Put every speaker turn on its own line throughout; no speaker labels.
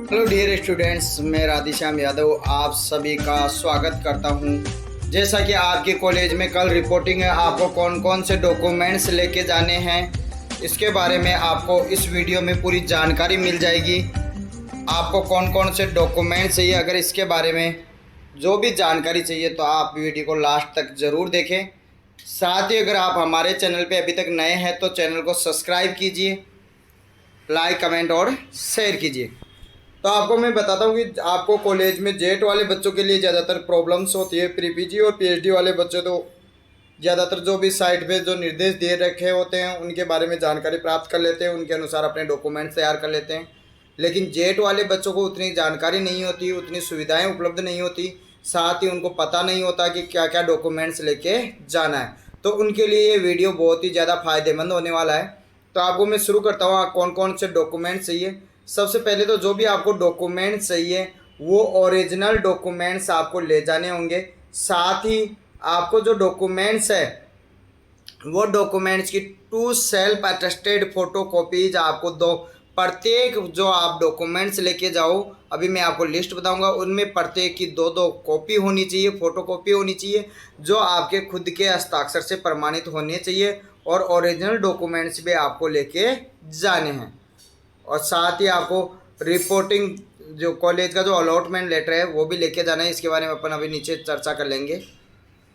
Hello dear students, मैं राधेश्याम यादव आप सभी का स्वागत करता हूं। जैसा कि आपके कॉलेज में कल रिपोर्टिंग है, आपको कौन कौन से डॉक्यूमेंट्स लेके जाने हैं इसके बारे में आपको इस वीडियो में पूरी जानकारी मिल जाएगी। आपको कौन कौन से डॉक्यूमेंट्स चाहिए, अगर इसके बारे में जो भी जानकारी चाहिए तो आप वीडियो को लास्ट तक ज़रूर देखें। साथ ही अगर आप हमारे चैनल पे अभी तक नए हैं तो चैनल को सब्सक्राइब कीजिए, लाइक कमेंट और शेयर कीजिए। तो आपको मैं बताता हूँ कि आपको कॉलेज में जेट वाले बच्चों के लिए ज़्यादातर प्रॉब्लम्स होती है। प्री पीजी और पीएचडी वाले बच्चे तो ज़्यादातर जो भी साइट पे जो निर्देश दिए रखे होते हैं उनके बारे में जानकारी प्राप्त कर लेते हैं, उनके अनुसार अपने डॉक्यूमेंट्स तैयार कर लेते हैं। लेकिन जेट वाले बच्चों को उतनी जानकारी नहीं होती, उतनी सुविधाएँ उपलब्ध नहीं होती, साथ ही उनको पता नहीं होता कि क्या क्या डॉक्यूमेंट्स लेके जाना है। तो उनके लिए ये वीडियो बहुत ही ज़्यादा फ़ायदेमंद होने वाला है। तो आपको मैं शुरू करता हूँ कौन कौन से डॉक्यूमेंट्स चाहिए। सबसे पहले तो जो भी आपको डॉक्यूमेंट्स चाहिए वो ओरिजिनल डॉक्यूमेंट्स आपको ले जाने होंगे। साथ ही आपको जो डॉक्यूमेंट्स है वो डॉक्यूमेंट्स की 2 सेल्फ अटेस्टेड फ़ोटो कॉपीज आपको दो। प्रत्येक जो आप डॉक्यूमेंट्स लेके जाओ, अभी मैं आपको लिस्ट बताऊंगा, उनमें प्रत्येक की 2 कॉपी होनी चाहिए, फ़ोटो कॉपी होनी चाहिए जो आपके खुद के हस्ताक्षर से प्रमाणित होने चाहिए। और ओरिजिनल डॉक्यूमेंट्स भी आपको लेके जाने हैं। और साथ ही आपको रिपोर्टिंग जो कॉलेज का जो अलॉटमेंट लेटर है वो भी लेके जाना है। इसके बारे में अपन अभी नीचे चर्चा कर लेंगे।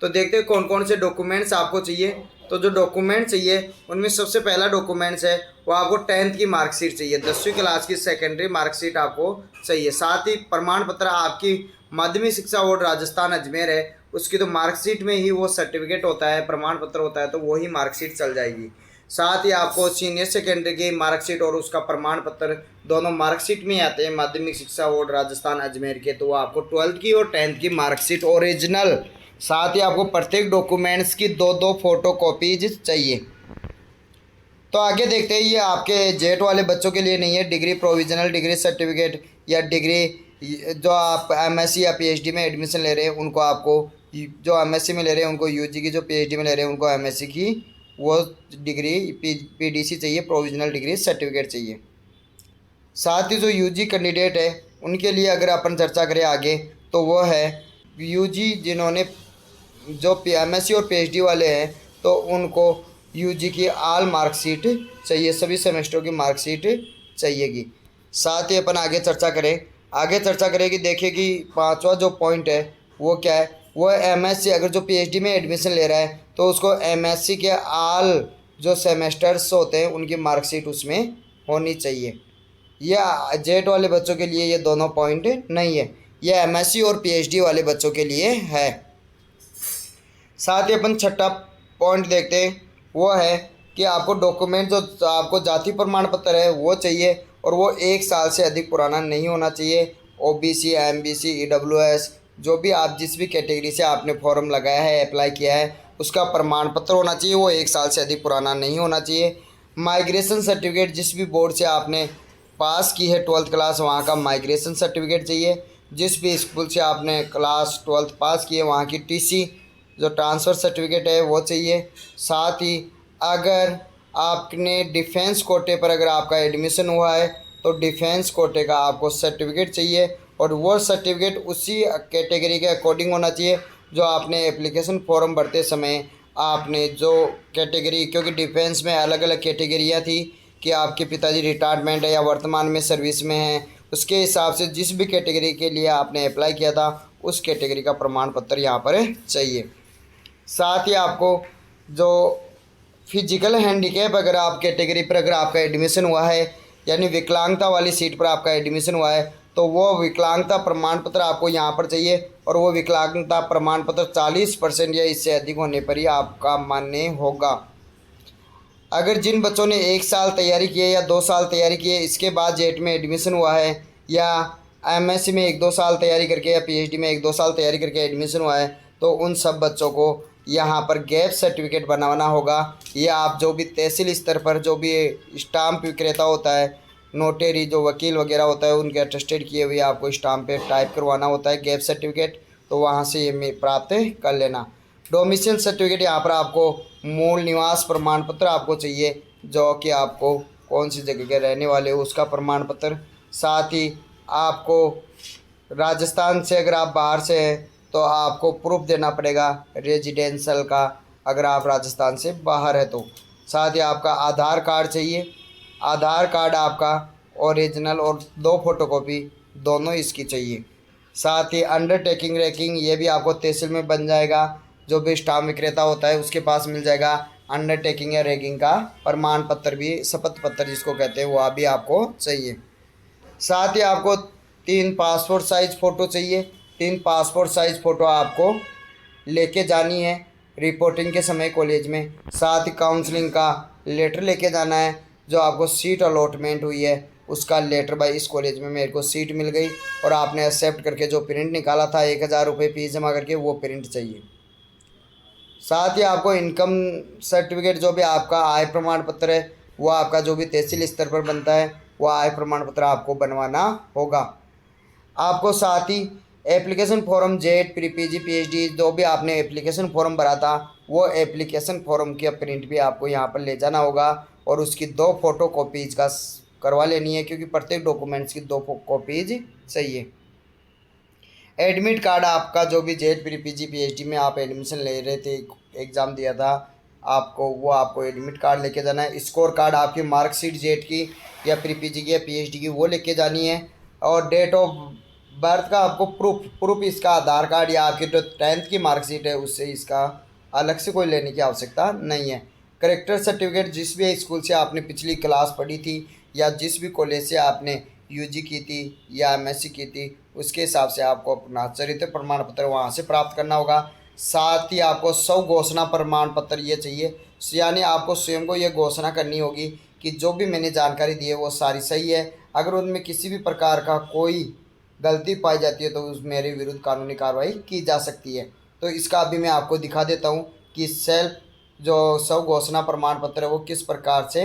तो देखते हैं कौन कौन से डॉक्यूमेंट्स आपको चाहिए। तो जो डॉक्यूमेंट चाहिए उनमें सबसे पहला डॉक्यूमेंट्स है वो आपको 10th की मार्कशीट चाहिए, 10वीं क्लास की सेकेंडरी मार्कशीट आपको चाहिए। साथ ही प्रमाण पत्र आपकी माध्यमिक शिक्षा बोर्ड राजस्थान अजमेर है, उसकी तो मार्कशीट में ही वो सर्टिफिकेट होता है, प्रमाण पत्र होता है, तो वही मार्कशीट चल जाएगी। साथ ही आपको सीनियर सेकेंडरी की मार्कशीट और उसका प्रमाण पत्र दोनों मार्कशीट में आते हैं माध्यमिक शिक्षा बोर्ड राजस्थान अजमेर के। तो आपको 12th की और 10th की मार्कशीट ओरिजिनल, साथ ही आपको प्रत्येक डॉक्यूमेंट्स की 2 फोटो कॉपीज चाहिए। तो आगे देखते हैं, ये आपके जेट वाले बच्चों के लिए नहीं है। डिग्री, प्रोविजनल डिग्री सर्टिफिकेट या डिग्री जो आप एमएससी या पीएचडी में एडमिशन ले रहे हैं उनको, आपको जो एमएससी में ले रहे हैं उनको यूजी की, जो पीएचडी में ले रहे हैं उनको एमएससी की वो डिग्री पीडीसी चाहिए, प्रोविजनल डिग्री सर्टिफिकेट चाहिए। साथ ही जो यूजी कैंडिडेट है उनके लिए अगर अपन चर्चा करें आगे तो वो है यूजी जिन्होंने जो एमएससी और पीएचडी वाले हैं तो उनको यूजी की आल मार्कशीट चाहिए, सभी सेमेस्टरों की मार्कशीट चाहिएगी। साथ ही अपन आगे चर्चा करें कि देखिए कि 5वां जो पॉइंट है वो क्या है, वो एमएससी, अगर जो पीएचडी में एडमिशन ले रहा है तो उसको एमएससी के आल जो सेमेस्टर्स होते हैं उनकी मार्कशीट उसमें होनी चाहिए। यह जेट वाले बच्चों के लिए ये दोनों पॉइंट नहीं है, यह एमएससी और पीएचडी वाले बच्चों के लिए है। साथ ही अपन 6वां पॉइंट देखते हैं, वो है कि आपको डॉक्यूमेंट जो आपको जाति प्रमाण पत्र है वो चाहिए और वो 1 साल से अधिक पुराना नहीं होना चाहिए। ओबीसी, एमबीसी, ईडब्ल्यूएस, जो भी आप जिस भी कैटेगरी से आपने फॉर्म लगाया है, अप्लाई किया है, उसका प्रमाण पत्र होना चाहिए, वो 1 साल से अधिक पुराना नहीं होना चाहिए। माइग्रेशन सर्टिफिकेट, जिस भी बोर्ड से आपने पास की है 12th क्लास वहाँ का माइग्रेशन सर्टिफिकेट चाहिए। जिस भी स्कूल से आपने क्लास 12th पास की है वहाँ की टीसी जो ट्रांसफ़र सर्टिफिकेट है वो चाहिए। साथ ही अगर आपने डिफेंस कोटे पर अगर आपका एडमिशन हुआ है तो डिफेंस कोटे का आपको सर्टिफिकेट चाहिए और वो सर्टिफिकेट उसी कैटेगरी के अकॉर्डिंग होना चाहिए जो आपने एप्लीकेशन फॉर्म भरते समय आपने जो कैटेगरी, क्योंकि डिफेंस में अलग अलग कैटेगरियाँ थी कि आपके पिताजी रिटायरमेंट है या वर्तमान में सर्विस में हैं, उसके हिसाब से जिस भी कैटेगरी के लिए आपने अप्लाई किया था उस कैटेगरी का प्रमाण पत्र यहाँ पर चाहिए। साथ ही आपको जो फिजिकल हैंडीकैप अगर आप कैटेगरी पर अगर आपका एडमिशन हुआ है, यानी विकलांगता वाली सीट पर आपका एडमिशन हुआ है, तो वो विकलांगता प्रमाण पत्र आपको यहाँ पर चाहिए और वो विकलांगता प्रमाण पत्र 40% या इससे अधिक होने पर ही आपका मान्य होगा। अगर जिन बच्चों ने 1 साल तैयारी की है या 2 साल तैयारी की है, इसके बाद जेट में एडमिशन हुआ है या एमएससी में 1-2 साल तैयारी करके या पीएचडी में 1-2 साल तैयारी करके एडमिशन हुआ है, तो उन सब बच्चों को यहाँ पर गैप सर्टिफिकेट बनाना होगा। ये आप जो भी तहसील स्तर पर जो भी स्टाम्प विक्रेता होता है, नोटेरी जो वकील वगैरह होता है, उनके अटेस्टेड किए हुए आपको स्टाम्प पे टाइप करवाना होता है गैप सर्टिफिकेट, तो वहाँ से ये प्राप्त कर लेना। डोमिसाइल सर्टिफिकेट, यहाँ पर आपको मूल निवास प्रमाण पत्र आपको चाहिए, जो कि आपको कौन सी जगह के रहने वाले हो उसका प्रमाण पत्र। साथ ही आपको राजस्थान से अगर आप बाहर से हैं तो आपको प्रूफ देना पड़ेगा रेजिडेंशियल का, अगर आप राजस्थान से बाहर है तो। साथ ही आपका आधार कार्ड चाहिए, आधार कार्ड आपका ओरिजिनल और 2 फोटोकॉपी दोनों इसकी चाहिए। साथ ही अंडरटेकिंग रैंकिंग ये भी आपको तहसील में बन जाएगा, जो भी स्टाम्प विक्रेता होता है उसके पास मिल जाएगा। अंडरटेकिंग या रैंकिंग का प्रमाण पत्र भी, शपथ पत्र जिसको कहते हैं, वह भी आपको चाहिए। साथ ही आपको 3 पासपोर्ट साइज़ फ़ोटो चाहिए। 3 पासपोर्ट साइज़ फ़ोटो आपको लेके जानी है रिपोर्टिंग के समय कॉलेज में। साथ ही काउंसलिंग का लेटर लेके जाना है, जो आपको सीट अलॉटमेंट हुई है उसका लेटर, भाई इस कॉलेज में मेरे को सीट मिल गई और आपने एक्सेप्ट करके जो प्रिंट निकाला था 1000 रुपये फीस जमा करके, वो प्रिंट चाहिए। साथ ही आपको इनकम सर्टिफिकेट, जो भी आपका आय प्रमाण पत्र है, वो आपका जो भी तहसील स्तर पर बनता है वो आय प्रमाण पत्र आपको बनवाना होगा। आपको साथ ही application form JET pre PG PhD जो भी आपने एप्लीकेशन फॉर्म भरा था, वो एप्लीकेशन फॉर्म की प्रिंट भी आपको यहाँ पर ले जाना होगा और उसकी 2 फोटो कॉपीज़ का करवा लेनी है, क्योंकि प्रत्येक डॉक्यूमेंट्स की 2 कॉपीज़ चाहिए। एडमिट कार्ड आपका, जो भी जेट प्री पीजी पीएचडी में आप एडमिशन ले रहे थे, एग्ज़ाम दिया था आपको, वो आपको एडमिट कार्ड लेके जाना है। स्कोर कार्ड आपकी मार्कशीट जेट की या प्री पीजी की या पीएचडी की, वो लेके जानी है। और डेट ऑफ बर्थ का आपको प्रूफ इसका आधार कार्ड या आपकी जो 10th की मार्कशीट है उससे इसका अलग से कोई लेने की आवश्यकता नहीं है। करेक्टर सर्टिफिकेट, जिस भी स्कूल से आपने पिछली क्लास पढ़ी थी या जिस भी कॉलेज से आपने यूजी की थी या एमएससी की थी, उसके हिसाब से आपको अपना चरित्र प्रमाण पत्र वहाँ से प्राप्त करना होगा। साथ ही आपको स्व घोषणा प्रमाण पत्र ये चाहिए, यानी आपको स्वयं को ये घोषणा करनी होगी कि जो भी मैंने जानकारी दी है वो सारी सही है। अगर उनमें किसी भी प्रकार का कोई गलती पाई जाती है तो उस मेरे विरुद्ध कानूनी कार्रवाई की जा सकती है। तो इसका अभी मैं आपको दिखा देता हूँ कि सेल्फ जो स्व घोषणा प्रमाण पत्र है वो किस प्रकार से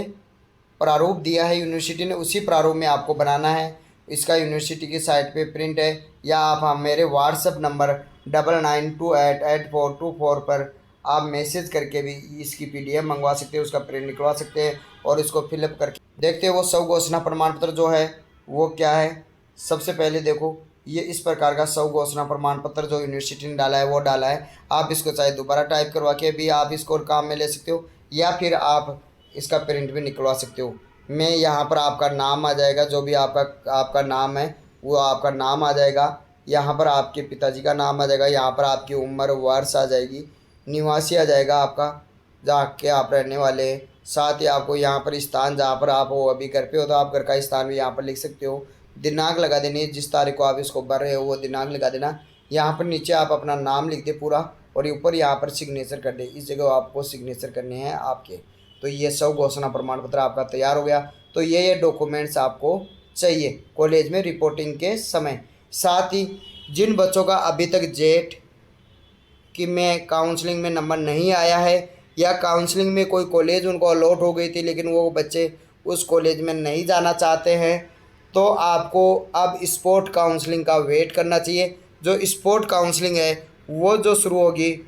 प्रारूप दिया है यूनिवर्सिटी ने, उसी प्रारूप में आपको बनाना है। इसका यूनिवर्सिटी की साइट पे प्रिंट है, या आप मेरे व्हाट्सएप नंबर 99288424 पर आप मैसेज करके भी इसकी PDF मंगवा सकते हैं, उसका प्रिंट निकलवा सकते हैं और इसको फिलअप करके देखते हैं वो स्व घोषणा प्रमाण पत्र जो है वो क्या है। सबसे पहले देखो, ये इस प्रकार का स्व घोषणा प्रमाण पत्र जो यूनिवर्सिटी ने डाला है वो डाला है। आप इसको चाहे दोबारा टाइप करवा के भी आप इसको काम में ले सकते हो, या फिर आप इसका प्रिंट भी निकलवा सकते हो। मैं यहाँ पर आपका नाम आ जाएगा, जो भी आपका नाम है वो आपका नाम आ जाएगा। यहाँ पर आपके पिताजी का नाम आ जाएगा, यहाँ पर आपकी उम्र वर्ष आ जाएगी, निवासी आ जाएगा आपका, जहाँ के आप रहने वाले हैं। साथ ही आपको यहाँ पर स्थान जहाँ पर आप हो, अभी घर पे हो तो आप घर का स्थान भी यहाँ पर लिख सकते हो। दिनांक लगा देनी है, जिस तारीख को आप इसको भर रहे हो वो दिनांक लगा देना। यहाँ पर नीचे आप अपना नाम लिख दे पूरा, और ऊपर यहाँ पर सिग्नेचर कर दे, इस जगह आपको सिग्नेचर करने हैं आपके। तो ये स्व घोषणा प्रमाण पत्र आपका तैयार हो गया। तो ये डॉक्यूमेंट्स आपको चाहिए कॉलेज में रिपोर्टिंग के समय। साथ ही जिन बच्चों का अभी तक जेट कि में काउंसलिंग में नंबर नहीं आया है, या काउंसलिंग में कोई कॉलेज उनको अलॉट हो गई थी लेकिन वो बच्चे उस कॉलेज में नहीं जाना चाहते हैं, तो आपको अब स्पोर्ट काउंसलिंग का वेट करना चाहिए। जो स्पोर्ट काउंसलिंग है वो जो शुरू होगी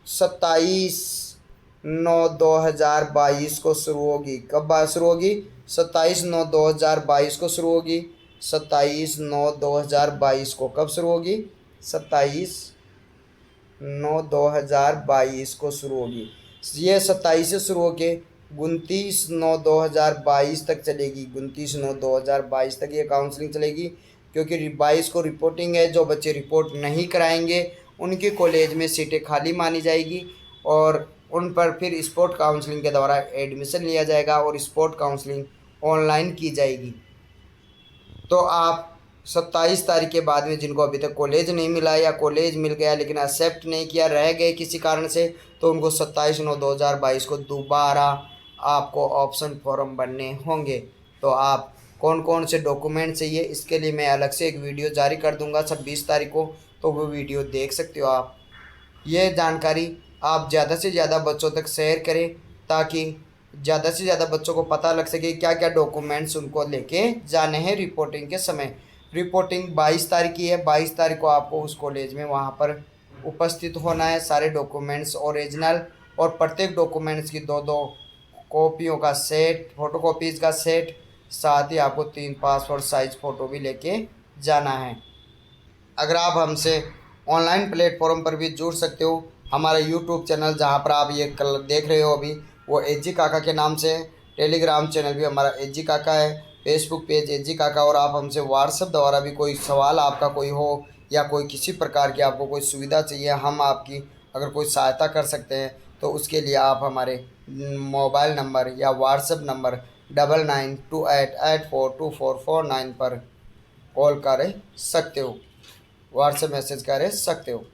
27/9/2022 को शुरू होगी। कब शुरू होगी? 27/9/2022 को शुरू होगी। 27/9/2022 को कब शुरू होगी? 27/9/2022 को शुरू होगी। ये 27 से शुरू होके 29/9/2022 तक चलेगी। 29/9/2022 तक ये काउंसलिंग चलेगी, क्योंकि 22 को रिपोर्टिंग है। जो बच्चे रिपोर्ट नहीं कराएंगे उनके कॉलेज में सीटें खाली मानी जाएगी और उन पर फिर स्पोर्ट काउंसलिंग के द्वारा एडमिशन लिया जाएगा और स्पोर्ट काउंसलिंग ऑनलाइन की जाएगी। तो आप 27 तारीख के बाद में जिनको अभी तक कॉलेज नहीं मिला या कॉलेज मिल गया लेकिन एक्सेप्ट नहीं किया, रह गए किसी कारण से, तो उनको 27/9/2022 को दोबारा आपको ऑप्शन फॉर्म भरने होंगे। तो आप कौन कौन से डॉक्यूमेंट चाहिए इसके लिए मैं अलग से एक वीडियो जारी कर दूंगा 26 तारीख को, तो वो वीडियो देख सकते हो आप। ये जानकारी आप ज़्यादा से ज़्यादा बच्चों तक शेयर करें, ताकि ज़्यादा से ज़्यादा बच्चों को पता लग सके क्या क्या डॉक्यूमेंट्स उनको लेके जाने हैं रिपोर्टिंग के समय। रिपोर्टिंग 22 तारीख की है। 22 तारीख को आपको उस कॉलेज में वहाँ पर उपस्थित होना है। सारे डॉक्यूमेंट्स ओरिजिनल और प्रत्येक डॉक्यूमेंट्स की 2-2 कॉपियों का सेट, फ़ोटोकॉपीज़ का सेट, साथ ही आपको 3 पासपोर्ट साइज फ़ोटो भी लेके जाना है। अगर आप हमसे ऑनलाइन प्लेटफॉर्म पर भी जुड़ सकते हो, हमारा यूट्यूब चैनल जहां पर आप ये कल देख रहे हो अभी, वो एजी काका के नाम से है। टेलीग्राम चैनल भी हमारा एजी काका है, फेसबुक पेज एजी काका। और आप हमसे व्हाट्सएप द्वारा भी कोई सवाल आपका कोई हो या कोई किसी प्रकार की आपको कोई सुविधा चाहिए, हम आपकी अगर कोई सहायता कर सकते हैं, तो उसके लिए आप हमारे मोबाइल नंबर या व्हाट्सएप नंबर 9928842449 पर कॉल कर सकते हो, व्हाट्सएप मैसेज कर सकते हो।